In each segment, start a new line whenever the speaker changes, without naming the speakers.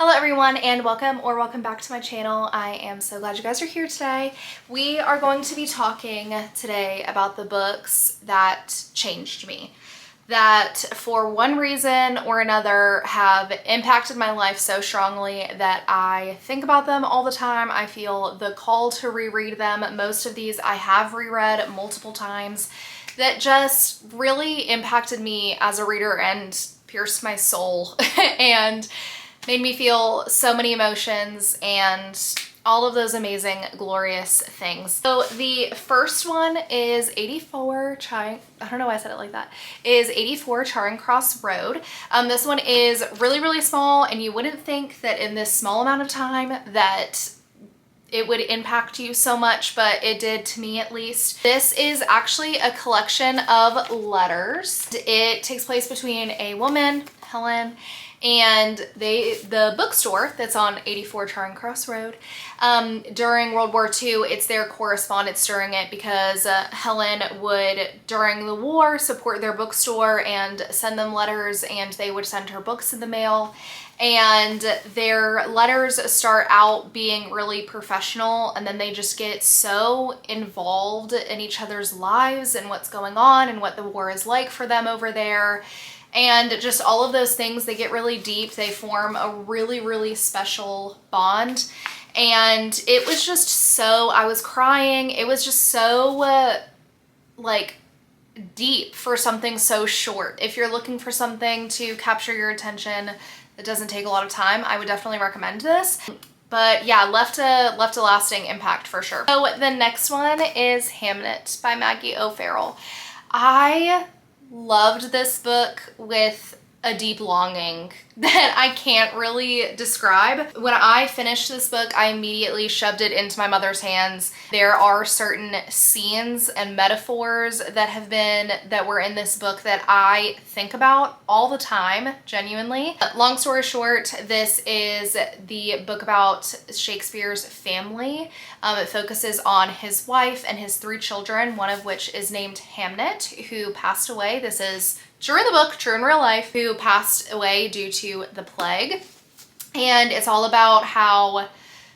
Hello everyone and welcome back to my channel. I am so glad you guys are here today. We are going to be talking today about the books that changed me, that for one reason or another have impacted my life so strongly that I think about them all the time. I feel the call to reread them. Most of these I have reread multiple times, that just really impacted me as a reader and pierced my soul and made me feel so many emotions and all of those amazing, glorious things. So the first one is 84 Charing, I don't know why I said it like that, is 84 Charing Cross Road. This one is really small, and you wouldn't think that in this small amount of time that it would impact you so much, but it did to me at least. This is actually a collection of letters. It takes place between a woman, Helen, and the bookstore that's on 84 Charing Cross Road. During World War II, it's their correspondence during it, because Helen would, during the war, support their bookstore and send them letters, and they would send her books in the mail. And their letters start out being really professional, and then they just get so involved in each other's lives and what's going on and what the war is like for them over there. And just all of those things, they get really deep. They form a really special bond. And it was just so, I was crying. It was just so like deep for something so short. If you're looking for something to capture your attention that doesn't take a lot of time, I would definitely recommend this. But yeah, left a lasting impact for sure. So the next one is Hamnet by Maggie O'Farrell. I loved this book with a deep longing that I can't really describe. When I finished this book, I immediately shoved it into my mother's hands. There are certain scenes and metaphors that were in this book that I think about all the time, genuinely. Long story short, this is the book about Shakespeare's family. It focuses on his wife and his 3 children, one of which is named Hamnet, who passed away. This is true in the book, true in real life, who passed away due to the plague. And it's all about how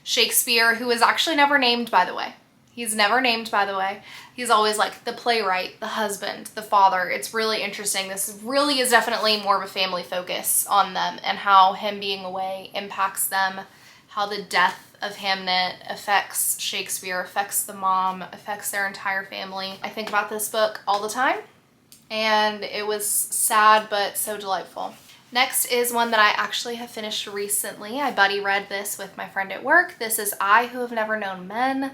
Shakespeare, who is actually never named, by the way. He's never named, by the way. He's always like the playwright, the husband, the father. It's really interesting. This really is definitely more of a family focus on them and how him being away impacts them, how the death of Hamnet affects Shakespeare, affects the mom, affects their entire family. I think about this book all the time, and it was sad but so delightful. Next is one that I actually have finished recently. I buddy read this with my friend at work. This is I Who Have Never Known Men.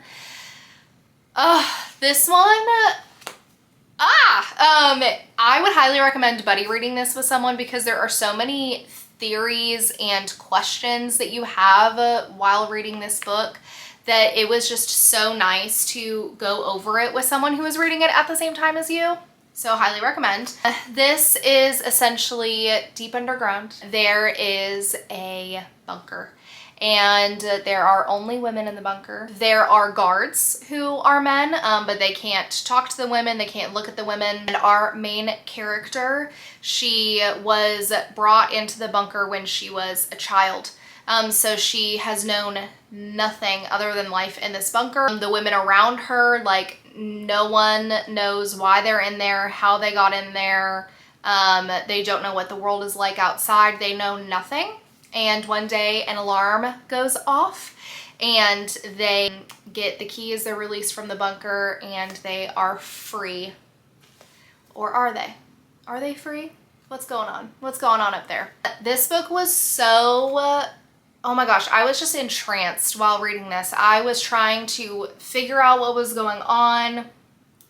This one, I would highly recommend buddy reading this with someone, because there are so many theories and questions that you have while reading this book that it was just so nice to go over it with someone who was reading it at the same time as you. So highly recommend. This is essentially deep underground. There is a bunker, and there are only women in the bunker. There are guards who are men, but they can't talk to the women, they can't look at the women. And our main character, she was brought into the bunker when she was a child. So she has known nothing other than life in this bunker. The women around her, like, no one knows why they're in there, how they got in there. They don't know what the world is like outside. They know nothing. And one day an alarm goes off and they get the keys. They're released from the bunker and they are free. Or are they? Are they free? What's going on? What's going on up there? This book was so... oh my gosh, I was just entranced while reading this. I was trying to figure out what was going on.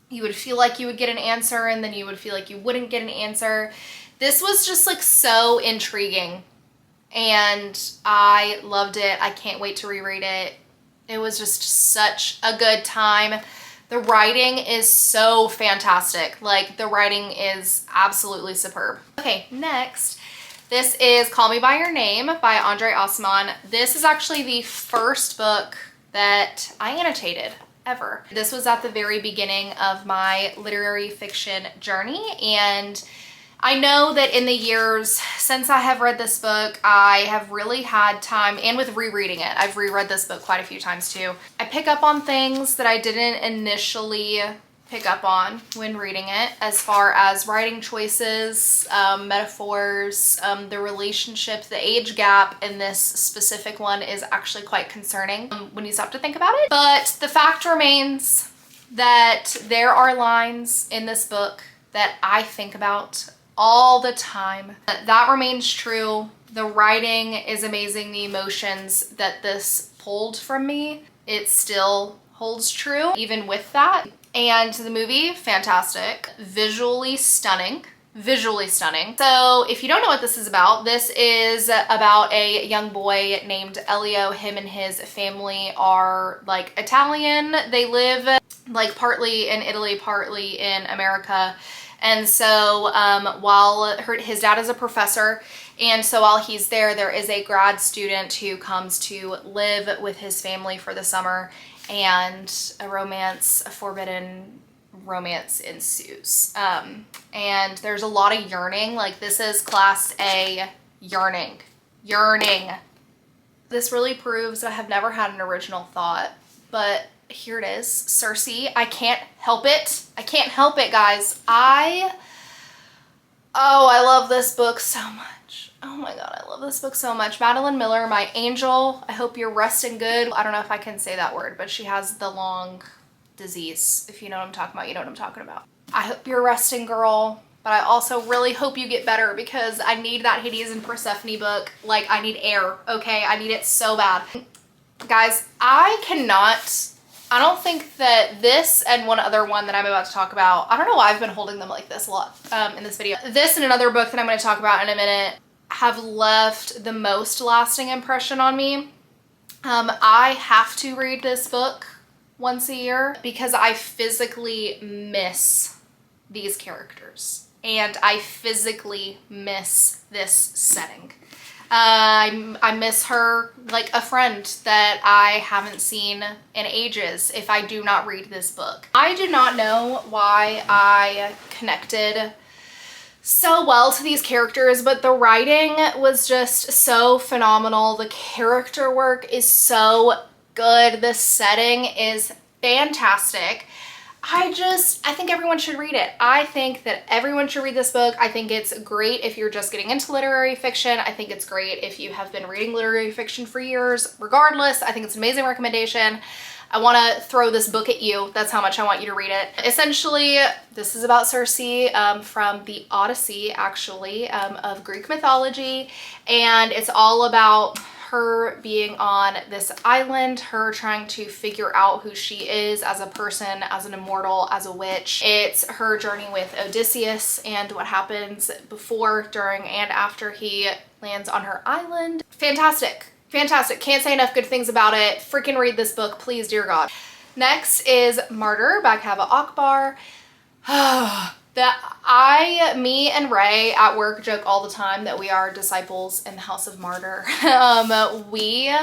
You would feel like you would get an answer, and then you would feel like you wouldn't get an answer. This was just like so intriguing, and I loved it. I can't wait to reread it. It was just such a good time. The writing is so fantastic. Like, the writing is absolutely superb. Okay, next. This is Call Me By Your Name by Andre Osman. This is actually the first book that I annotated ever. This was at the very beginning of my literary fiction journey, and I know that in the years since I have read this book, I have really had time, and with rereading it, I've reread this book quite a few times too. I pick up on things that I didn't initially pick up on when reading it, as far as writing choices, metaphors, the relationship, the age gap in this specific one is actually quite concerning when you stop to think about it. But the fact remains that there are lines in this book that I think about all the time. That remains true. The writing is amazing. The emotions that this pulled from me, it still holds true even with that. And the movie, fantastic. Visually stunning. Visually stunning. So if you don't know what this is about about a young boy named Elio. Him and his family are like Italian. They live like partly in Italy, partly in America. And so while his dad is a professor, and so while he's there, there is a grad student who comes to live with his family for the summer, and a forbidden romance ensues. And there's a lot of yearning. Like, this is class A yearning. This really proves that I have never had an original thought, but here it is. Circe. I can't help it. I can't help it, guys. I love this book so much. Oh my God, I love this book so much. Madeline Miller, my angel. I hope you're resting good. I don't know if I can say that word, but she has the long disease. If you know what I'm talking about, you know what I'm talking about. I hope you're resting, girl. But I also really hope you get better, because I need that Hades and Persephone book. Like, I need air, okay? I need it so bad. Guys, I don't think that this and one other one that I'm about to talk about, I don't know why I've been holding them like this a lot in this video. This and another book that I'm going to talk about in a minute have left the most lasting impression on me. I have to read this book once a year because I physically miss these characters and I physically miss this setting. I miss her like a friend that I haven't seen in ages if I do not read this book. I do not know why I connected so well to these characters, but the writing was just so phenomenal. The character work is so good. The setting is fantastic. I think everyone should read it. I think that everyone should read this book. I think it's great if you're just getting into literary fiction. I think it's great if you have been reading literary fiction for years. Regardless, I think it's an amazing recommendation. I want to throw this book at you. That's how much I want you to read it. Essentially, this is about Circe from the Odyssey, actually, of Greek mythology. And it's all about her being on this island, her trying to figure out who she is as a person, as an immortal, as a witch. It's her journey with Odysseus and what happens before, during, and after he lands on her island. Fantastic. Fantastic. Can't say enough good things about it. Freaking read this book, please, dear God. Next is Martyr by Kaveh Akbar. Me and Ray at work joke all the time that we are disciples in the House of Martyr. We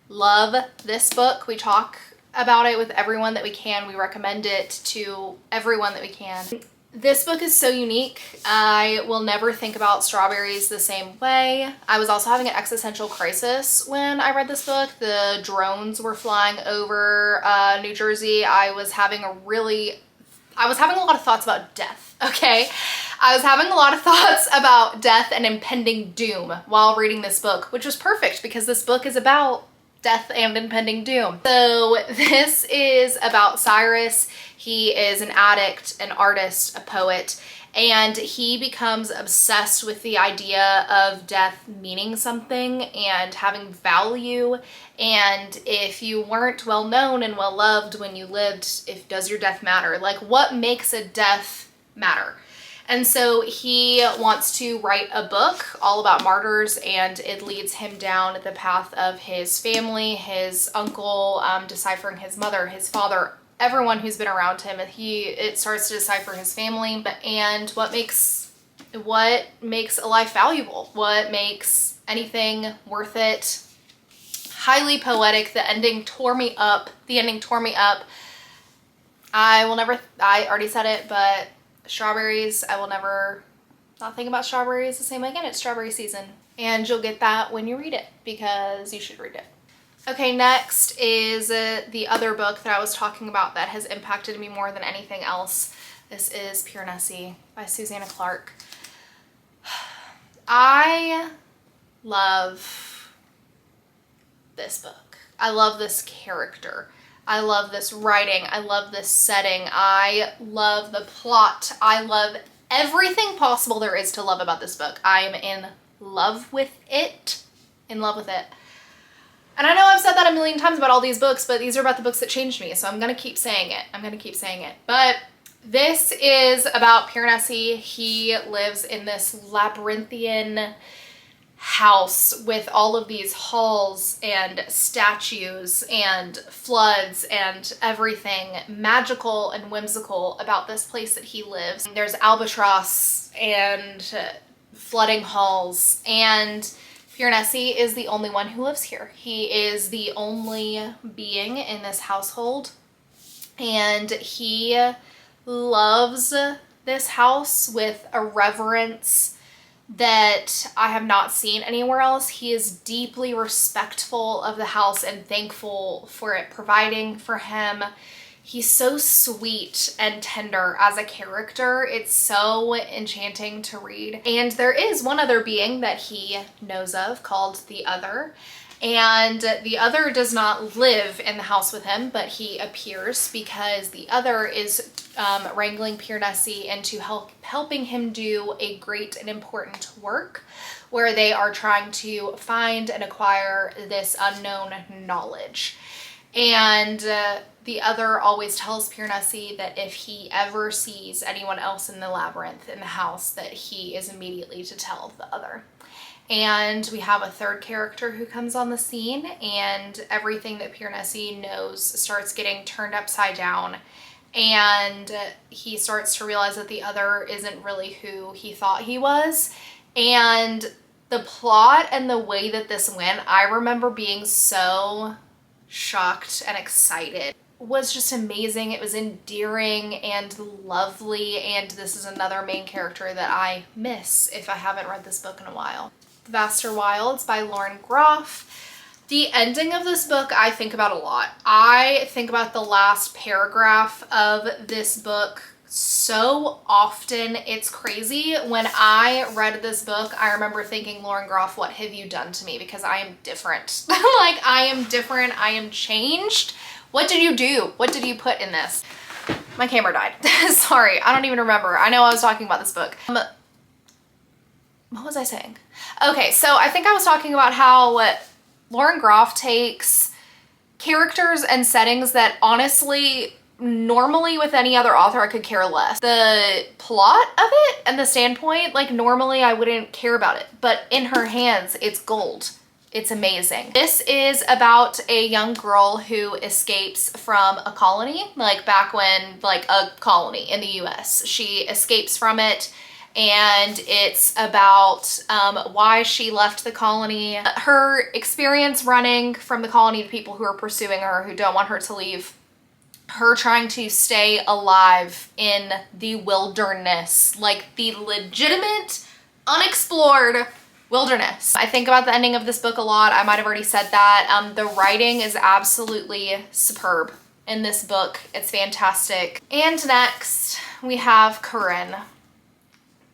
love this book. We talk about it with everyone that we can. We recommend it to everyone that we can. This book is so unique. I will never think about strawberries the same way. I was also having an existential crisis when I read this book. The drones were flying over New Jersey. I was having a lot of thoughts about death, okay? I was having a lot of thoughts about death and impending doom while reading this book, which was perfect because this book is about death and impending doom. So this is about Cyrus. He is an addict, an artist, a poet, and he becomes obsessed with the idea of death meaning something and having value. And if you weren't well known and well loved when you lived, does your death matter? Like, what makes a death matter? And so he wants to write a book all about martyrs, and it leads him down the path of his family, his uncle, deciphering his mother, his father, everyone who's been around him. It starts to decipher his family and what makes a life valuable, what makes anything worth it. Highly poetic. The ending tore me up. I already said it, but strawberries, I will never not thinking about strawberries the same way again. It's strawberry season. And you'll get that when you read it, because you should read it. Okay, next is the other book that I was talking about that has impacted me more than anything else. This is Pure Nessie by Susanna Clarke. I love this book. I love this character. I love this writing. I love this setting. I love the plot. I love everything possible there is to love about this book. I am in love with it. In love with it. And I know I've said that a million times about all these books, but these are about the books that changed me, so I'm gonna keep saying it. I'm gonna keep saying it. But this is about Pure Nessie. He lives in this labyrinthian house with all of these halls and statues and floods and everything magical and whimsical about this place that he lives. There's albatross and flooding halls, and Pure Nessie is the only one who lives here. He is the only being in this household, and he loves this house with a reverence that I have not seen anywhere else. He is deeply respectful of the house and thankful for it providing for him. He's so sweet and tender as a character. It's so enchanting to read. And there is one other being that he knows of called the Other. And the Other does not live in the house with him, but he appears because the Other is wrangling Pure Nessie into helping him do a great and important work where they are trying to find and acquire this unknown knowledge. And the Other always tells Pure Nessie that if he ever sees anyone else in the labyrinth in the house, that he is immediately to tell the Other. And we have a third character who comes on the scene, and everything that Pure Nessie knows starts getting turned upside down. And he starts to realize that the Other isn't really who he thought he was. And the plot and the way that this went, I remember being so shocked and excited. It was just amazing. It was endearing and lovely, and this is another main character that I miss if I haven't read this book in a while. The Vaster Wilds by Lauren Groff. The ending of this book I think about a lot. I think about the last paragraph of this book so often. It's crazy. When I read this book, I remember thinking, Lauren Groff, what have you done to me? Because I am different. Like, I am different. I am changed. What did you do? What did you put in this? My camera died. Sorry, I don't even remember. I know I was talking about this book. What was I saying? Okay, so I think I was talking about how Lauren Groff takes characters and settings that honestly, normally with any other author, I could care less. The plot of it and the standpoint, like normally I wouldn't care about it, but in her hands, it's gold. It's amazing. This is about a young girl who escapes from a colony, like back when, like a colony in the US. She escapes from it, and it's about why she left the colony, her experience running from the colony to people who are pursuing her, who don't want her to leave, her trying to stay alive in the wilderness, like the legitimate, unexplored wilderness. I think about the ending of this book a lot. I might have already said that. The writing is absolutely superb in this book. It's fantastic. And next we have Corinne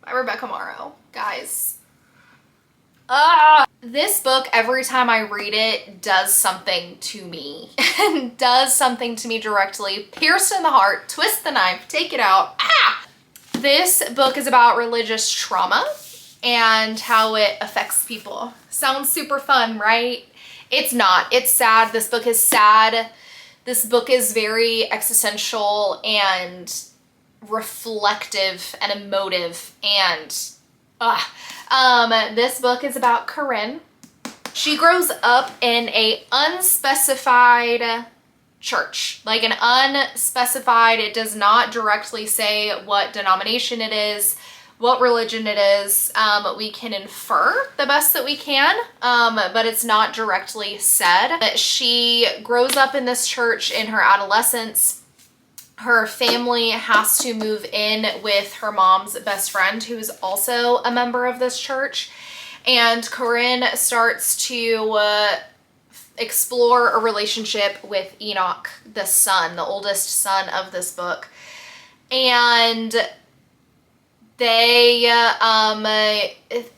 by Rebecca Morrow. Guys, this book, every time I read it, does something to me. Does something to me directly. Pierced in the heart, twist the knife, take it out. This book is about religious trauma and how it affects people. Sounds super fun, right? It's not. It's sad. This book is sad. This book is very existential and reflective and emotive, and this book is about Corinne. She grows up in a unspecified church, like an unspecified, it does not directly say what denomination it is, what religion it is. We can infer the best that we can, but it's not directly said. She grows up in this church in her adolescence. her family has to move in with her mom's best friend, who is also a member of this church. And Corinne starts to explore a relationship with Enoch, the son, the oldest son of this book. And they,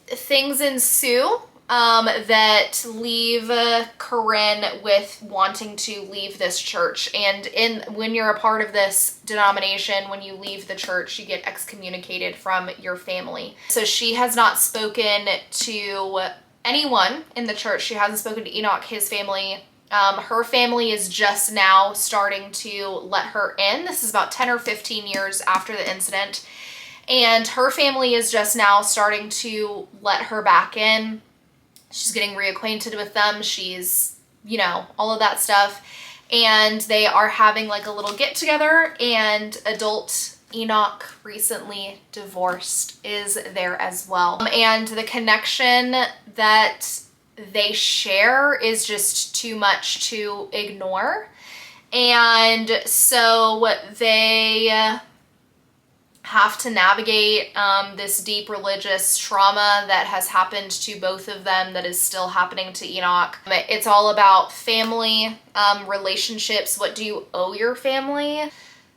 things ensue that leave Corinne with wanting to leave this church. And when you're a part of this denomination, when you leave the church, you get excommunicated from your family. So she has not spoken to anyone in the church. She hasn't spoken to Enoch, his family. Her family is just now starting to let her in. This is about 10 or 15 years after the incident. And her family is just now starting to let her back in. She's getting reacquainted with them. She's, you know, all of that stuff. And they are having like a little get together, and adult Enoch, recently divorced, is there as well. And the connection that they share is just too much to ignore. And so they have to navigate this deep religious trauma that has happened to both of them, that is still happening to Enoch. It's all about family, relationships. What do you owe your family?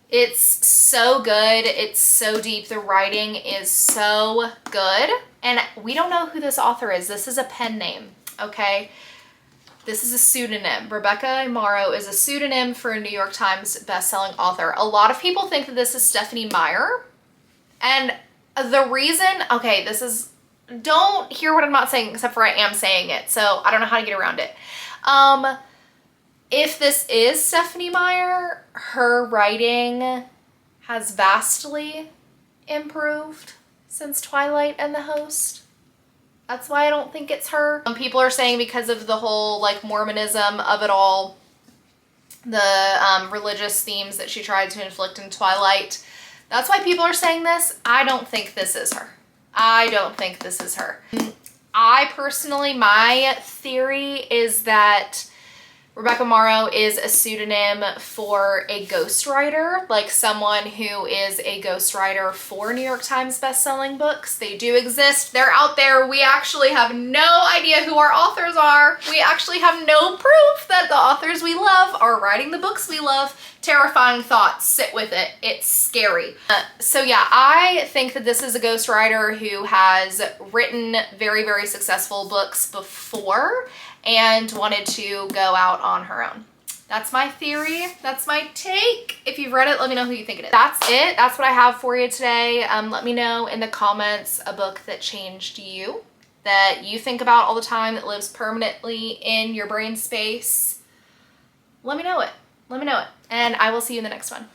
It's so good. It's so deep. The writing is so good. And we don't know who this author is. This is a pen name, okay? This is a pseudonym. Rebecca Amaro is a pseudonym for a New York Times bestselling author. A lot of people think that this is Stephenie Meyer. And the reason, okay, this is, don't hear what I'm not saying, except for I am saying it, so I don't know how to get around it. If this is Stephenie Meyer, her writing has vastly improved since Twilight and the Host. That's why I don't think it's her. People are saying because of the whole like Mormonism of it all, the religious themes that she tried to inflict in Twilight. That's why people are saying this. I don't think this is her. I don't think this is her. I personally, my theory is that Rebecca Amaro is a pseudonym for a ghostwriter, like someone who is a ghostwriter for New York Times bestselling books. They do exist. They're out there. We actually have no idea who our authors are. We actually have no proof that the authors we love are writing the books we love. Terrifying thoughts. Sit with it. It's scary. So yeah, I think that this is a ghostwriter who has written very, very successful books before and wanted to go out on her own. That's my theory. That's my take. If you've read it, let me know who you think it is. That's it. That's what I have for you today. Let me know in the comments a book that changed you, that you think about all the time, that lives permanently in your brain space. Let me know it. Let me know it. And I will see you in the next one.